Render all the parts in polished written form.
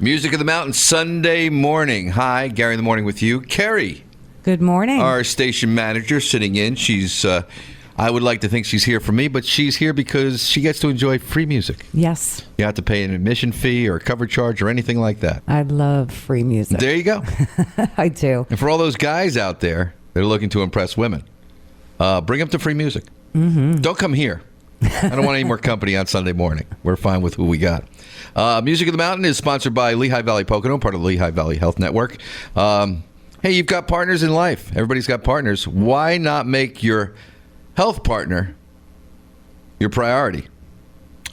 Music of the Mountain Sunday morning. Hi, Gary in the morning with you. Carrie. Good morning. Our station manager sitting in. She's, I would like to think she's here for me, but she's here because she gets to enjoy free music. Yes. You have to pay an admission fee or a cover charge or anything like that. I love free music. There you go. I do. And for all those guys out there that are looking to impress women, bring them to free music. Mm-hmm. Don't come here. I don't want any more company on Sunday morning. We're fine with who we got. Music of the Mountain is sponsored by Lehigh Valley Pocono, part of the Lehigh Valley Health Network. Hey, you've got partners in life. Everybody's got partners. Why not make your health partner your priority?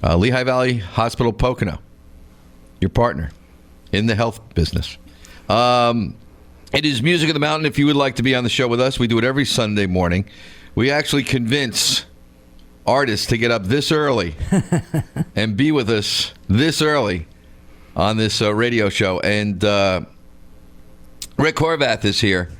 Lehigh Valley Hospital Pocono, your partner in the health business. It is Music of the Mountain. If you would like to be on the show with us, we do it every Sunday morning. We actually convince artists to get up this early and be with us this early on this radio show. And Rick Horvath is here.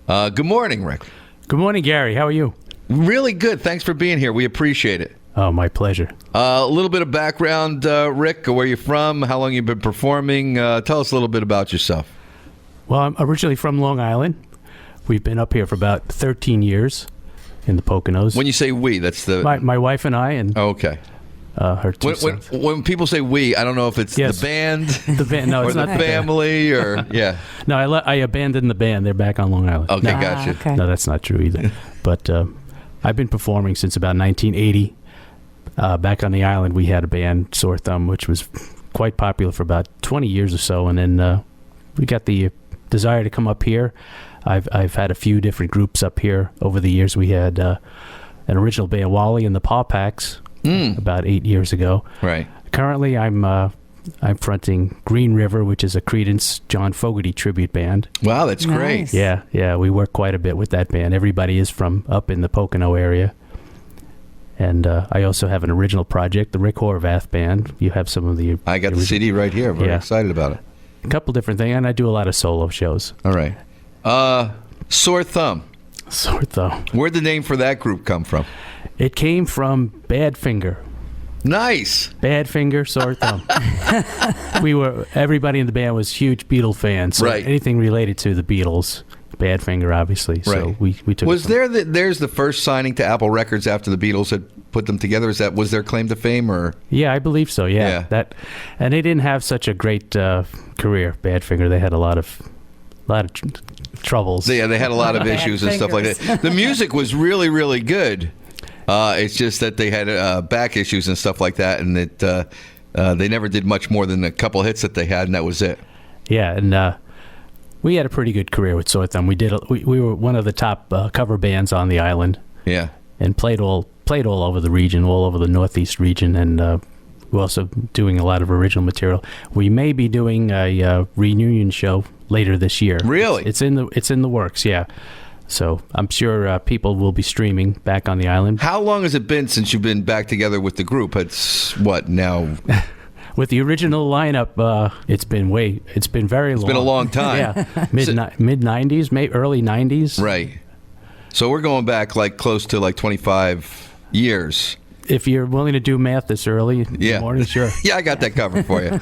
Good morning, Rick. Good morning, Gary. How are you? Really good. Thanks for being here. We appreciate it. Oh, my pleasure. A little bit of background, Rick, where you're from, how long you've been performing. Tell us a little bit about yourself. Well, I'm originally from Long Island. We've been up here for about 13 years. In the Poconos. When you say we, that's the... My wife and I and okay. Her two sons. When people say we, I don't know if it's the band, no, or it's the not family, or, yeah. No, I abandoned the band. They're back on Long Island. Okay, gotcha. Okay. No, that's not true either. But I've been performing since about 1980. Back on the island, we had a band, Sore Thumb, which was quite popular for about 20 years or so. And then we got the desire to come up here. I've had a few different groups up here over the years. We had an original band, Wally and the Paw Packs, about 8 years ago. Right. Currently, I'm fronting Green River, which is a Creedence John Fogerty tribute band. Wow, that's Nice. great. Yeah, we work quite a bit with that band. Everybody is from up in the Pocono area. And I also have an original project, the Rick Horvath Band. You have some of the... I got the CD right here. I'm very excited about it. A couple different things, and I do a lot of solo shows. All right. Sore Thumb. Sore Thumb. Where'd the name for that group come from? It came from Badfinger. Nice. Badfinger, Sore Thumb. Everybody in the band was huge Beatle fans. So right. Anything related to the Beatles, Badfinger, obviously. Right. So we took. Was there's the first signing to Apple Records after the Beatles had put them together? Was their claim to fame, or? Yeah, I believe so. Yeah. And they didn't have such a great career. Badfinger. They had a lot of troubles. Yeah, they had a lot of issues and stuff like that. The music was really, really good. It's just that they had back issues and stuff like that, and they never did much more than a couple hits that they had, and that was it. Yeah, and we had a pretty good career with Sore Thumb. We were one of the top cover bands on the island. Yeah, and played all over the region, all over the Northeast region, and we're also doing a lot of original material. We may be doing a reunion show later this year. Really? It's in the works. Yeah. So I'm sure people will be streaming back on the island. How long has it been since you've been back together with the group? It's what now? With the original lineup, it's been very long. It's been a long time. Yeah, mid 90s, early 90s. Right. So we're going back like close to like 25 years. If you're willing to do math this early in the morning, sure. Yeah, I got that covered for you.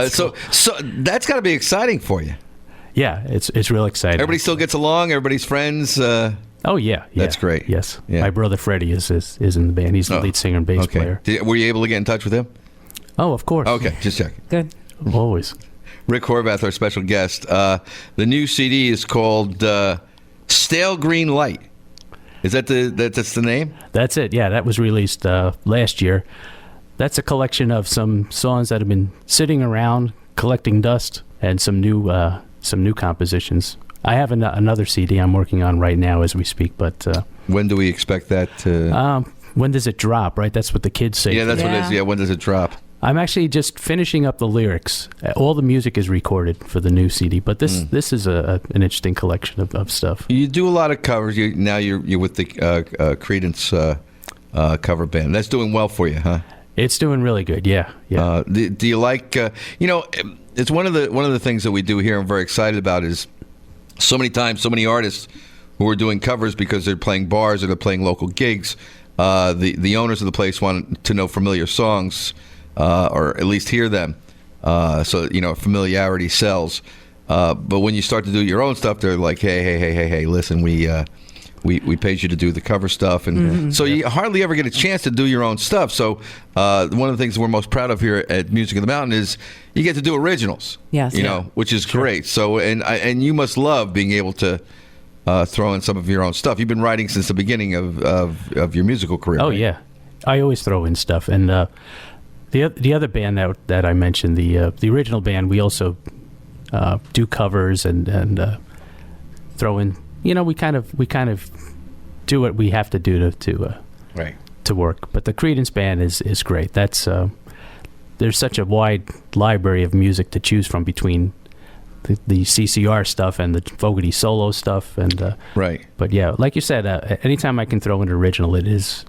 So that's got to be exciting for you. Yeah, it's real exciting. Everybody still gets along. Everybody's friends. Oh yeah, that's great. Yes, yeah. My brother Freddie is in the band. He's the lead singer and bass player. Were you able to get in touch with him? Oh, of course. Okay, just checking. Good. Always. Rick Horvath, our special guest. The new CD is called Stale Green Light. Is that's the name? That's it. Yeah, that was released last year. That's a collection of some songs that have been sitting around collecting dust and some new compositions. I have another CD I'm working on right now as we speak. But when do we expect that to? When does it drop? Right, that's what the kids say. Yeah, that's what it is. Yeah, when does it drop? I'm actually just finishing up the lyrics. All the music is recorded for the new CD, but this is an interesting collection of stuff. You do a lot of covers. You're with the Creedence cover band. That's doing well for you, huh? It's doing really good. Yeah. Do you like? It's one of the things that we do here. I'm very excited about is so many times, so many artists who are doing covers because they're playing bars or they're playing local gigs. The owners of the place want to know familiar songs. Or at least hear them. So familiarity sells. But when you start to do your own stuff, they're like, hey, listen, we paid you to do the cover stuff, and so you hardly ever get a chance to do your own stuff. So one of the things we're most proud of here at Music of the Mountain is you get to do originals. Yes, which is great. So and you must love being able to throw in some of your own stuff. You've been writing since the beginning of your musical career. Oh right? yeah, I always throw in stuff. And the other band that I mentioned, the original band, we also do covers and throw in. We kind of do what we have to do to work. But the Creedence band is great. That's there's such a wide library of music to choose from between the CCR stuff and the Fogerty solo stuff, and right. But yeah, like you said, anytime I can throw in an original, it's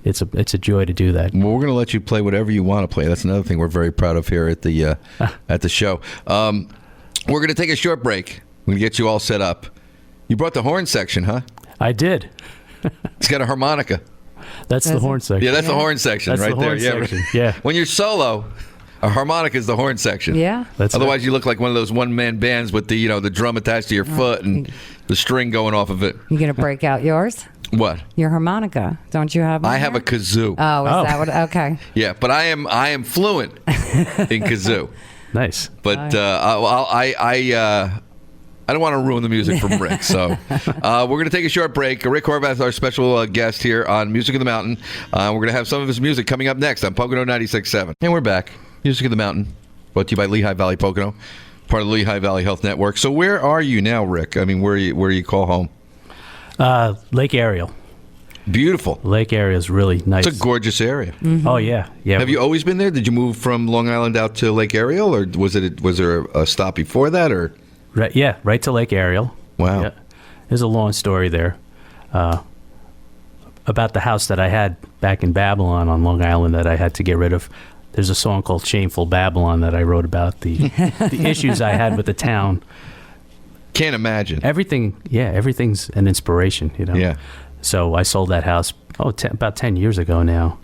a joy to do that. Well, we're going to let you play whatever you want to play. That's another thing we're very proud of here at the show. We're going to take a short break. We're going to get you all set up. You brought the horn section, huh? I did. It's got a harmonica. That's the horn section. Yeah, that's the horn section That's right the horn there. section. Yeah. When you're solo, a harmonica is the horn section. Yeah. Otherwise, you look like one of those one-man bands with the the drum attached to your foot and the string going off of it. You gonna break out yours? What? Your harmonica? Don't you have one? I have a kazoo. Oh, is that what? Okay. Yeah, but I am fluent in kazoo. Nice. But I don't want to ruin the music from Rick, so we're going to take a short break. Rick Horvath, our special guest here on Music of the Mountain. We're going to have some of his music coming up next on Pocono 96.7. And we're back. Music of the Mountain, brought to you by Lehigh Valley Pocono, part of the Lehigh Valley Health Network. So where are you now, Rick? I mean, where you call home? Lake Ariel. Beautiful. Lake Ariel is really nice. It's a gorgeous area. Mm-hmm. Oh yeah. Have you always been there? Did you move from Long Island out to Lake Ariel, or was there a stop before that, or? Right. Yeah. Right to Lake Ariel. Wow. Yeah. There's a long story there about the house that I had back in Babylon on Long Island that I had to get rid of. There's a song called "Shameful Babylon" that I wrote about the issues I had with the town. Can't imagine. Everything's an inspiration, Yeah. So I sold that house about 10 years ago now,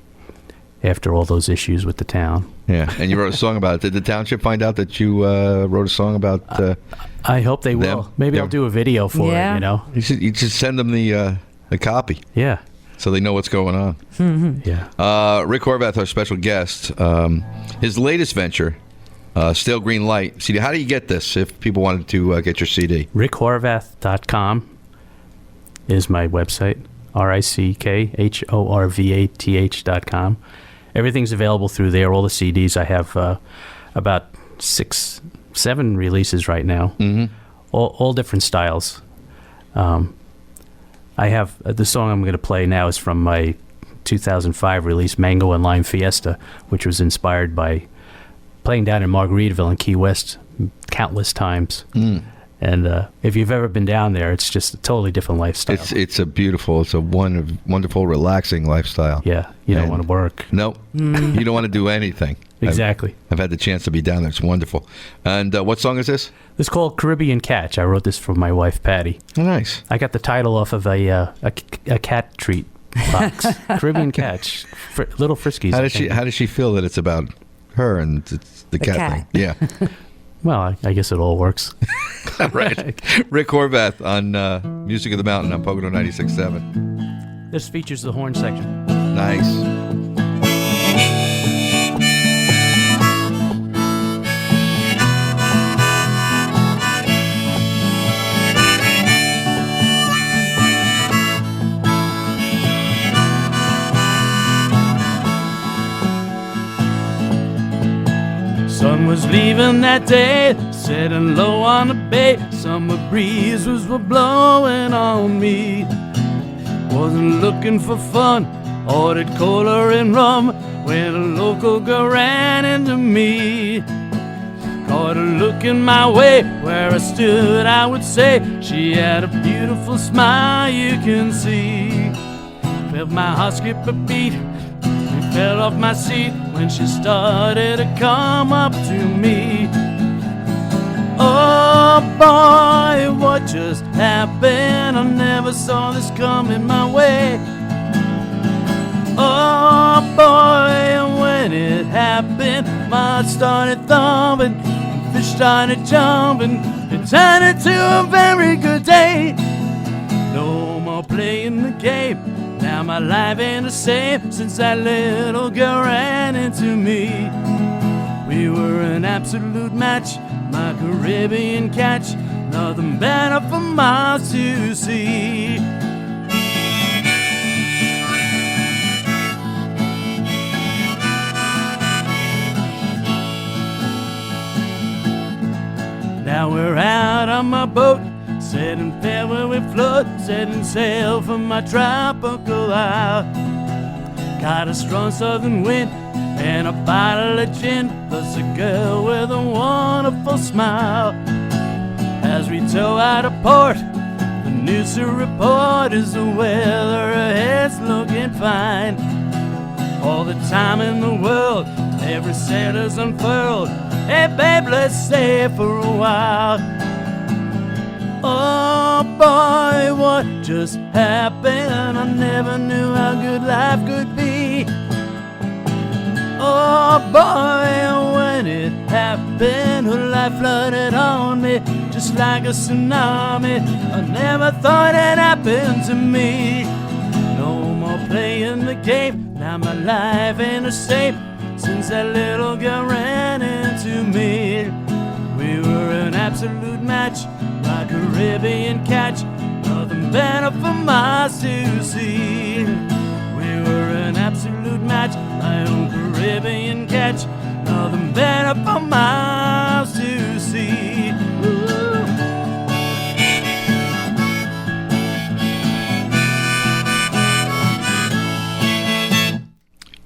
after all those issues with the town. Yeah, and you wrote a song about it. Did the township find out that you wrote a song about I hope they will. them? Maybe Yeah. I'll do a video for Yeah. it, You should send them the copy Yeah. so they know what's going on. Yeah. Rick Horvath, our special guest, his latest venture, Stale Green Light. CD. How do you get this if people wanted to get your CD? RickHorvath.com is my website. RickHorvath.com. Everything's available through there. All the CDs. I have about 6-7 releases right now. Mm-hmm. All different styles. I have the song I'm going to play now is from my 2005 release, Mango and Lime Fiesta, which was inspired by playing down in Margaritaville in Key West countless times. And if you've ever been down there, it's just a totally different lifestyle. It's a wonderful, relaxing lifestyle. Yeah, you don't want to work. Nope. You don't want to do anything. Exactly. I've had the chance to be down there. It's wonderful. And what song is this? It's called Caribbean Catch. I wrote this for my wife, Patty. Oh, nice. I got the title off of a cat treat box. Caribbean Catch. Little Friskies. How does she feel that it's about her and it's the cat thing? Yeah. Well, I guess it all works. Right. Rick Horvath on Music of the Mountain on Pocono 96.7. This features the horn section. Nice. Sun was leaving that day, setting low on the bay. Summer breeze was blowing on me. Wasn't looking for fun, ordered cola and rum when a local girl ran into me. Caught her looking my way, where I stood I would say she had a beautiful smile you can see. Felt my heart skip a beat, fell off my seat when she started to come up to me. Oh boy, what just happened? I never saw this coming my way. Oh boy, when it happened, my heart started thumping, and fish started jumping. It turned into a very good day. No more playing the game. Now my life ain't the same since that little girl ran into me. We were an absolute match, my Caribbean catch, nothing better for miles to see. Now we're out on my boat, setting fair where we float, setting sail for my tropical isle. Got a strong southern wind and a bottle of gin, plus a girl with a wonderful smile. As we tow out of port, the news to report is the weather ahead's looking fine. All the time in the world, every sailor's unfurled. Hey babe, let's stay for a while. Oh boy, what just happened? I never knew how good life could be. Oh boy, when it happened, her life flooded on me just like a tsunami. I never thought it happened to me. No more playing the game, now my life ain't the same since that little girl ran into me. We were an absolute match, my Caribbean catch, nothing better for miles to see. We were an absolute match, my own Caribbean catch, nothing better for miles to see. Ooh.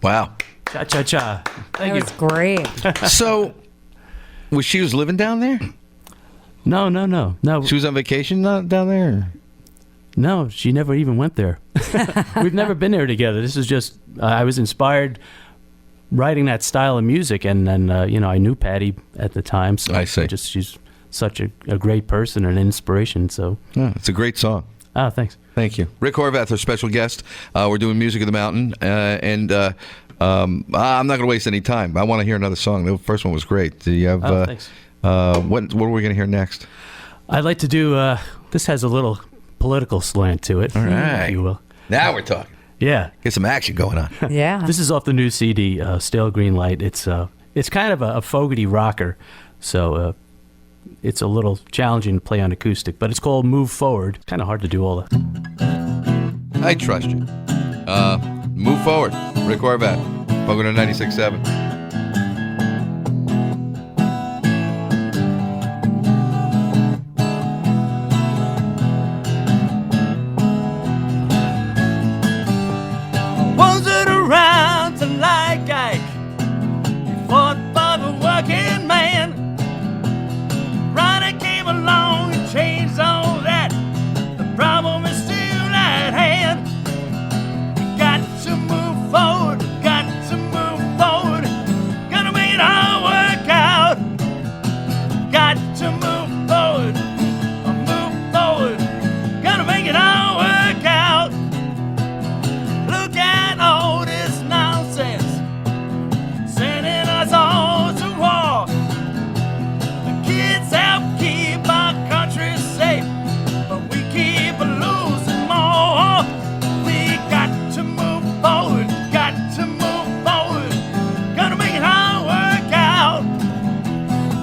Wow. Cha-cha-cha. Thank That you. was great. So, she was living down there? No. She was on vacation down there? No, she never even went there. We've never been there together. This is just, I was inspired writing that style of music, and then, I knew Patty at the time, so I see. She's such a great person and an inspiration, so. Yeah, it's a great song. Oh, thanks. Thank you. Rick Horvath, our special guest. We're doing Music of the Mountain, and I'm not going to waste any time. I want to hear another song. The first one was great. Do you have, Thanks. what are we going to hear next? I'd like to do, this has a little political slant to it, All right. if you will. Now we're talking. Yeah. Get some action going on. Yeah. This is off the new CD, Stale Green Light. It's kind of a fogarty rocker, so it's a little challenging to play on acoustic, but it's called Move Forward. It's kind of hard to do all that. I trust you. Move forward. Rick Horvath, Pocono 96.7. Wasn't around to like Ike. He fought for the working man. Ronnie came along and changed all that. The problem is still at hand. We got to move forward, got to move forward. Gotta make it all work out. Got to move forward, move forward. Gotta make it all work out. Look at all this nonsense, sending us all to war. The kids help keep our country safe, but we keep losing more. We got to move forward, got to move forward. Gotta make it all work out.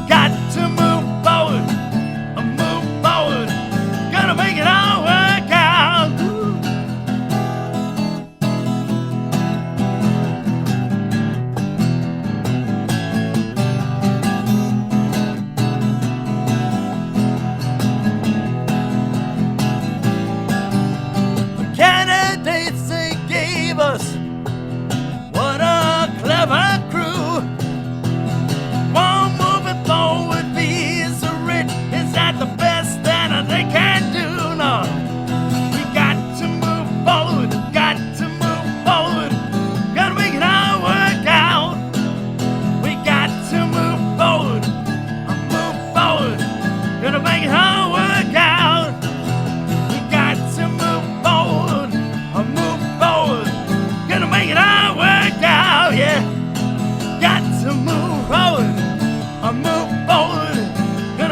Got to move forward, move forward. Gotta make it all work out.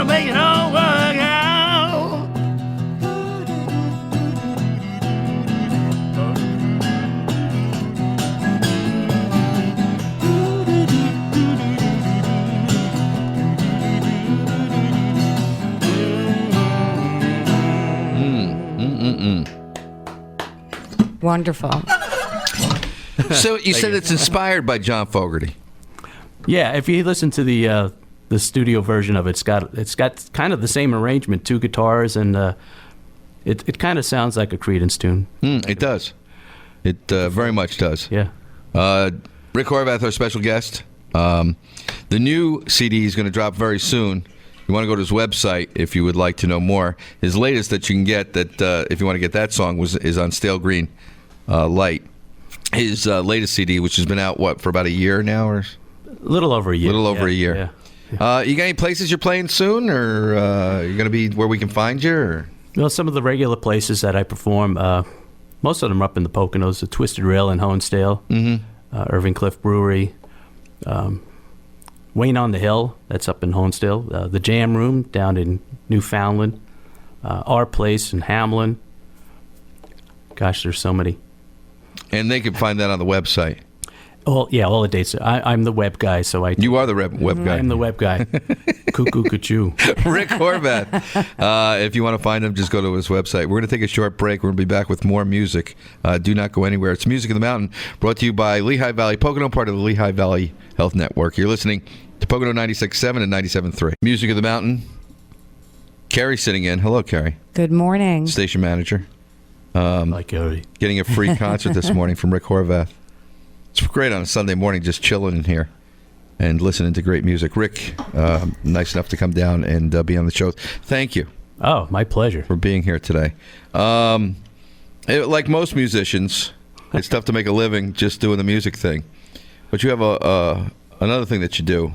gonna make it all work out. Wonderful. So you said it's inspired by John Fogerty. Yeah, if you listen to the studio version of it, it's got kind of the same arrangement, 2 guitars, and it kind of sounds like a Creedence tune. It does. It very much does. Yeah. Rick Horvath, our special guest. The new CD is going to drop very soon. You want to go to his website if you would like to know more. His latest that you can get, that if you want to get that song, is on Stale Green Light. His latest CD, which has been out, for about a year now? Or A little over a year. A year. Yeah. You got any places you're playing soon, or you going to be where we can find you? Or? Well, some of the regular places that I perform, most of them are up in the Poconos, the Twisted Rail in Honesdale, Irving Cliff Brewery, Wayne on the Hill, that's up in Honesdale, the Jam Room down in Newfoundland, Our Place in Hamlin. Gosh, there's so many. And they can find that on the website. All the dates. I'm the web guy, so You are the web guy. I'm the web guy. Cuckoo, cuckoo. Rick Horvath. If you want to find him, just go to his website. We're going to take a short break. We're going to be back with more music. Do not go anywhere. It's Music of the Mountain, brought to you by Lehigh Valley Pocono, part of the Lehigh Valley Health Network. You're listening to Pocono 96.7 and 97.3. Music of the Mountain. Carrie's sitting in. Hello, Carrie. Good morning. Station manager. Like Cody. Getting a free concert this morning from Rick Horvath. It's great on a Sunday morning, just chilling in here and listening to great music. Rick, nice enough to come down and be on the show. Thank you. Oh, my pleasure. For being here today. Like most musicians, it's tough to make a living just doing the music thing. But you have another thing that you do.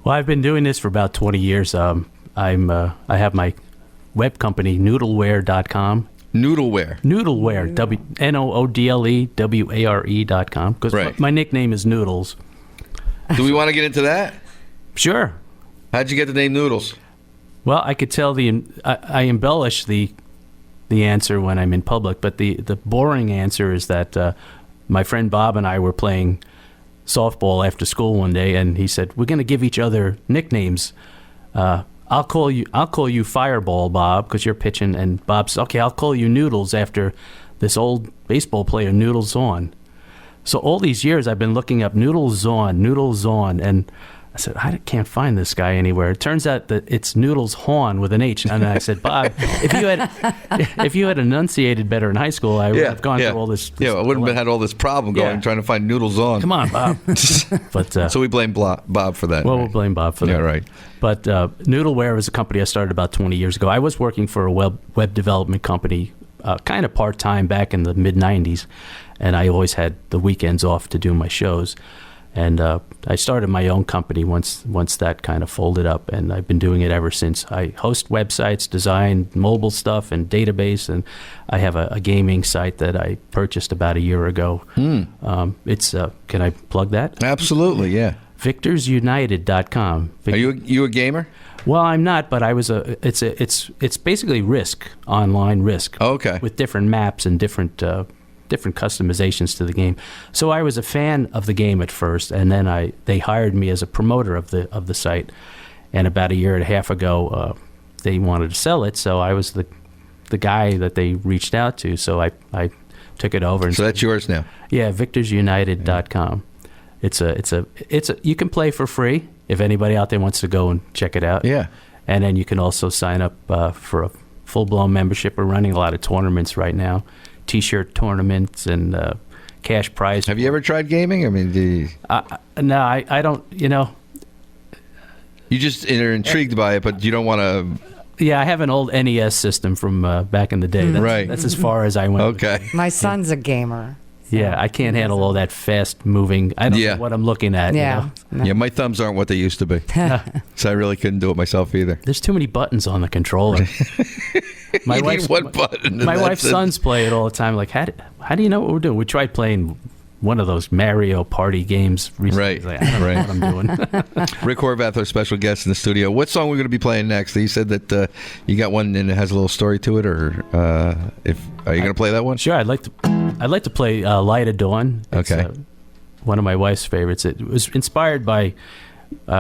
Well, I've been doing this for about 20 years. I have my web company, noodleware.com. Noodleware. Noodleware. NOODLEWARE.com. Because my nickname is Noodles. Do we want to get into that? Sure. How'd you get the name Noodles? Well, I could tell I embellish the answer when I'm in public, but the boring answer is that my friend Bob and I were playing softball after school one day, and he said, "We're going to give each other nicknames. I'll call you Fireball, Bob, because you're pitching." And Bob said, "Okay, I'll call you Noodles after this old baseball player, Noodles Zorn." So all these years I've been looking up Noodles Zorn, and I said, I can't find this guy anywhere. It turns out that it's Noodles Horn with an H. And I said, Bob, if you had enunciated better in high school, I would have gone through all this. I wouldn't have had all this problem trying to find Noodles on. Come on, Bob. But so we blame Bob for that. Well, we'll blame Bob for that. Yeah, right. But Noodleware is a company I started about 20 years ago. I was working for a web development company, kind of part-time back in the mid-'90s, and I always had the weekends off to do my shows. And I started my own company once that kind of folded up, and I've been doing it ever since. I host websites, design mobile stuff and database, and I have a gaming site that I purchased about a year ago. It's can I plug that? Absolutely, yeah. VictorsUnited.com. Are you a gamer? Well, I'm not, but I was it's basically Risk, online Risk. Okay. With different maps and different customizations to the game. So I was a fan of the game at first, and then they hired me as a promoter of the site. And about a year and a half ago, they wanted to sell it, so I was the guy that they reached out to. So I took it over. And so that's yours now. Yeah, VictorsUnited.com. It's a you can play for free if anybody out there wants to go and check it out. Yeah. And then you can also sign up for a full-blown membership. We're running a lot of tournaments right now. T-shirt tournaments and cash prize. Have you ever tried gaming? I mean, no, I don't. You just are intrigued by it, but you don't want to. Yeah, I have an old NES system from back in the day. That's as far as I went. Okay. My son's a gamer. Yeah, I can't handle all that fast moving. I don't know what I'm looking at. Yeah. No. Yeah, my thumbs aren't what they used to be. So I really couldn't do it myself either. There's too many buttons on the controller. My you need one button. My wife's sons play it all the time. Like, how do you know what we're doing? We tried playing one of those Mario Party games recently. Right, Like, I don't know what I'm doing. Rick Horvath, our special guest in the studio. What song we're going to be playing next? You said that you got one and it has a little story to it, or are you going to play that one? Sure, I'd like to play Light of Dawn. It's, Okay. One of my wife's favorites. It was inspired by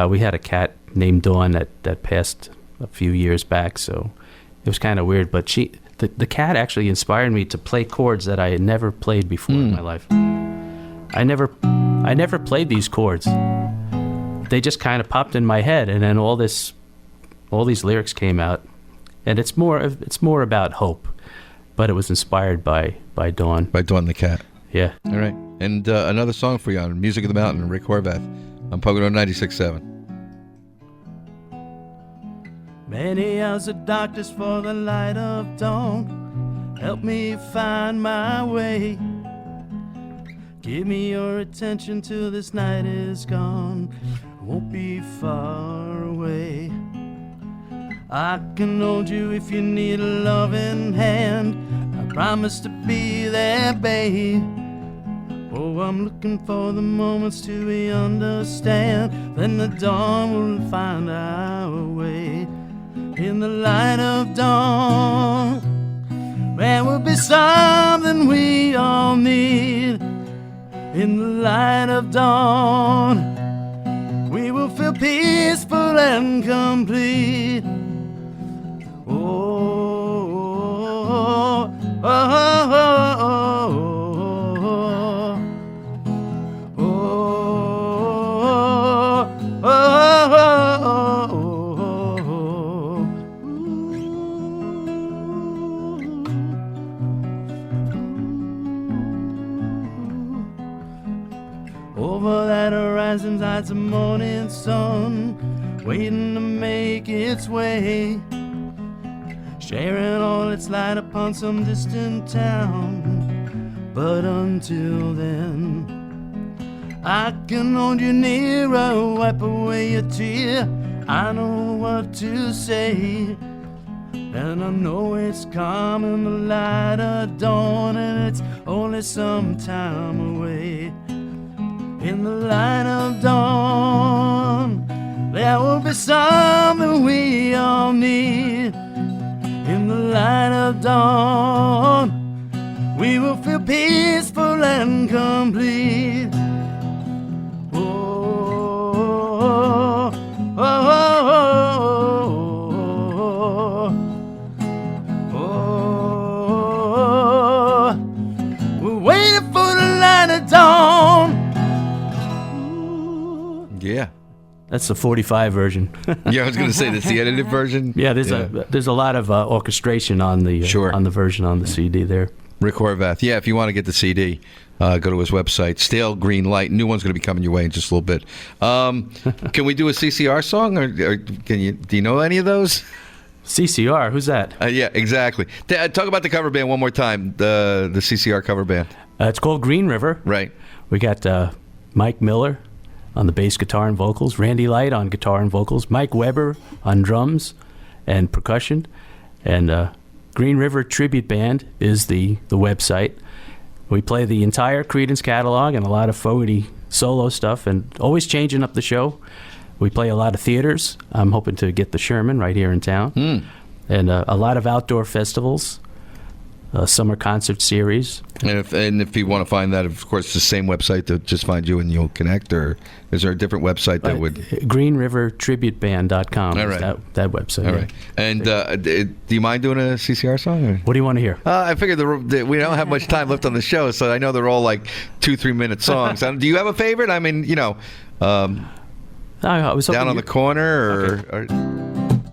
we had a cat named Dawn that passed a few years back, so it was kind of weird. But the cat actually inspired me to play chords that I had never played before in my life. I never played these chords. They just kind of popped in my head, and then all these lyrics came out, and it's more about hope, but it was inspired by Dawn. By Dawn the Cat. Yeah. All right. And another song for you on Music of the Mountain, Rick Horvath on Pocono 96.7. Many hours of darkness for the light of dawn. Help me find my way. Give me your attention till this night is gone. Won't be far away. I can hold you if you need a loving hand. I promise to be there, babe. Oh, I'm looking for the moments till we understand. Then the dawn will find our way. In the light of dawn, there will be something we all need. In the light of dawn, we will feel peaceful and complete. Oh, oh, oh, oh, oh, oh, oh, oh. Over that horizon hides the morning sun, waiting to make its way, sharing all its light upon some distant town. But until then, I can hold you nearer, wipe away your tear. I know what to say, and I know it's coming, the light of dawn, and it's only some time away. In the light of dawn, there will be something we all need. In the light of dawn, we will feel peaceful and complete. Oh, oh, oh, oh, oh, oh. We're waiting for the light of dawn. Yeah. That's the 45 version. Yeah, I was going to say that's the edited version. Yeah, there's a lot of orchestration on the on the version on the CD there. Rick Horvath. Yeah, if you want to get the CD, go to his website. Stale Green Light. New one's going to be coming your way in just a little bit. Can we do a CCR song, or do you know any of those? CCR, who's that? Yeah, exactly. Talk about the cover band one more time. The CCR cover band. It's called Green River. Right. We got Mike Miller on the bass guitar and vocals, Randy Light on guitar and vocals, Mike Weber on drums and percussion, and Green River Tribute Band is the website. We play the entire Creedence catalog and a lot of Fogerty solo stuff, and always changing up the show. We play a lot of theaters. I'm hoping to get the Sherman right here in town, and a lot of outdoor festivals, summer concert series. And if you want to find that, of course, it's the same website to just find you and you'll connect, or is there a different website that would... GreenRiverTributeBand.com. All right. Is that website. All right. And do you mind doing a CCR song? Or? What do you want to hear? I figured we don't have much time left on the show, so I know they're all like 2-3 minute songs. Do you have a favorite? I mean, I was Down on the Corner or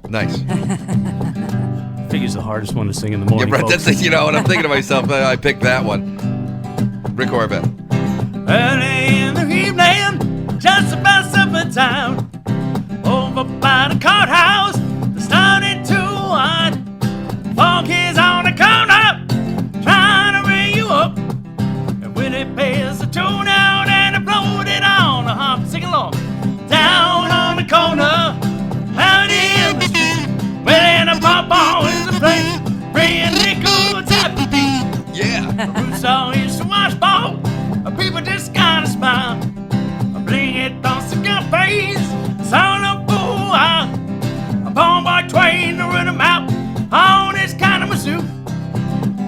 nice. I figure's the hardest one to sing in the morning. Yeah, right. That's and I'm thinking to myself, I picked that one. Rick Horvath. Early in the evening, just about supper time, over by the courthouse, the started to wind. Four kids on the corner, trying to ring you up. And Willie pays the tune out and they blowed it on the harp. Sing along. Down on the corner, how it is. Willie and the pawpaw is a place, praying nickel tap beat. Yeah. Roots all used to wash ball. People just Twain to run him out on his kind of mazoo.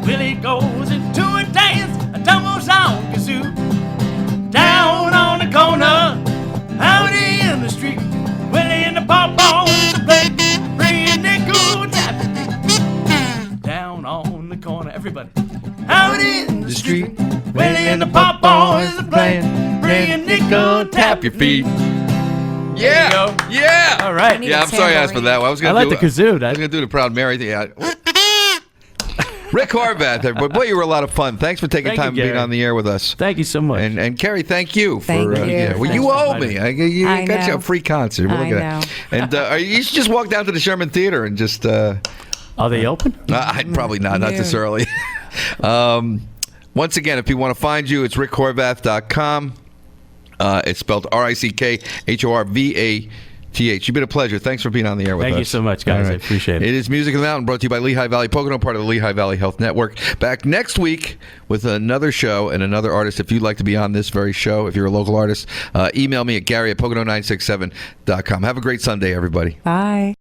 Willie goes into a dance and tumbles on kazoo. Down on the corner, out in the street, Willie and the pawpaws play, bringing nickel tap. Down on the corner, everybody. Out in the street, Willie and the pawpaws are playing, bringing nickel tap your feet. Yeah, yeah. All right. need Yeah, a I'm sorry I asked for that one. I was going to like the kazoo. I was going to do the Proud Mary thing. Rick Horvath, everybody. Boy, you were a lot of fun. Thanks for taking Thank you, time being Gary. on the air with us. Thank you so much. And Carrie, thank you for Thank you. yeah. Well, Thanks you for owe inviting me. me. You I got you a know. free concert. We're I looking at it. And you should just walk down to the Sherman Theater and just. Are they open? I'd probably not this No. early. Once again, if you want to find you, it's rickhorvath.com. It's spelled RICKHORVATH. You've been a pleasure. Thanks for being on the air with us. Thank you so much, guys. All I appreciate it. It is Music of the Mountain, brought to you by Lehigh Valley Pocono, part of the Lehigh Valley Health Network. Back next week with another show and another artist. If you'd like to be on this very show, if you're a local artist, email me at Gary at Pocono967.com. Have a great Sunday, everybody. Bye.